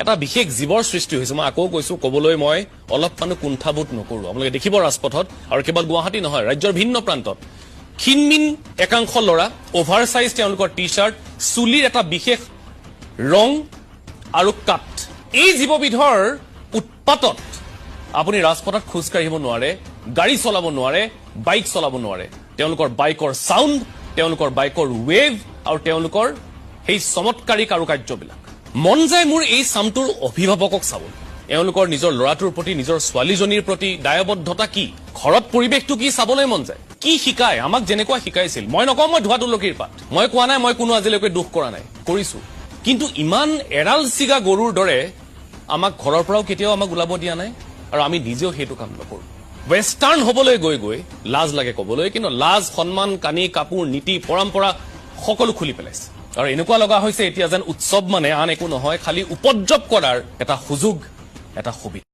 এটা বিশেষ জীৱৰ সৃষ্টি হৈছে মই আকৌ কৈছো কবলৈ মই অলপ পানো কুণ্ঠাবোধ নকৰো আপোনালোকে দেখিব ৰাজপথত আৰু কেৱল গুৱাহাটী নহয় ৰাজ্যৰ ভিন্ন প্ৰান্তত খিনমিন একাংশ লৰা অভাৰ সাইজ তেওঁলোকৰ টি-শাৰ্ট চুলিৰ এটা বিশেষ ৰং আৰু কাট এই জীৱবিধৰ উৎপাতত আপুনি ৰাজপথত খোজ কাঢ়িব নোৱাৰে গাড়ী চলাব নোৱাৰে বাইক চলাব নোৱাৰে তেওঁলোকৰ বাইকৰ সাউন্ড তেওঁলোকৰ বাইকৰ ৱেভ আৰু তেওঁলোকৰ এই চমৎকাৰী কাৰুকাৰ্যবিলাক মন যায় মোৰ এই সামটোৰ অভিভাৱকক চাব এওঁলোকৰ নিজৰ ল'ৰাটোৰ প্ৰতি নিজৰ ছোৱালীজনীৰ প্ৰতি দায়বদ্ধতা কি ঘৰত পৰিৱেশটো কি চাবলৈ মন যায় কি শিকায় আমাক যেনেকুৱা শিকাইছিল মই নকওঁ মই ধোৱা তুলসীৰ পাত মই কোৱা নাই মই কোনো আজিলৈকে দুখ কৰা নাই কৰিছো কিন্তু ইমান এৰাল চিগা গৰুৰ দৰে আমাক ঘৰৰ পৰাও কেতিয়াও আমাক ওলাব দিয়া নাই আৰু আমি নিজেও সেইটো কাম নকৰো ৱেষ্টাৰ্ণ হ'বলৈ গৈ গৈ লাজ লাগে ক'বলৈ কিন্তু লাজ সন্মান কানি কাপোৰ নীতি পৰম্পৰা সকলো খুলি পেলাইছে আৰু এনেকুৱা লগা হৈছে এতিয়া যেন উৎসৱ মানে আন একো নহয় খালি উপদ্ৰৱ কৰাৰ এটা সুযোগ এটা সুবিধা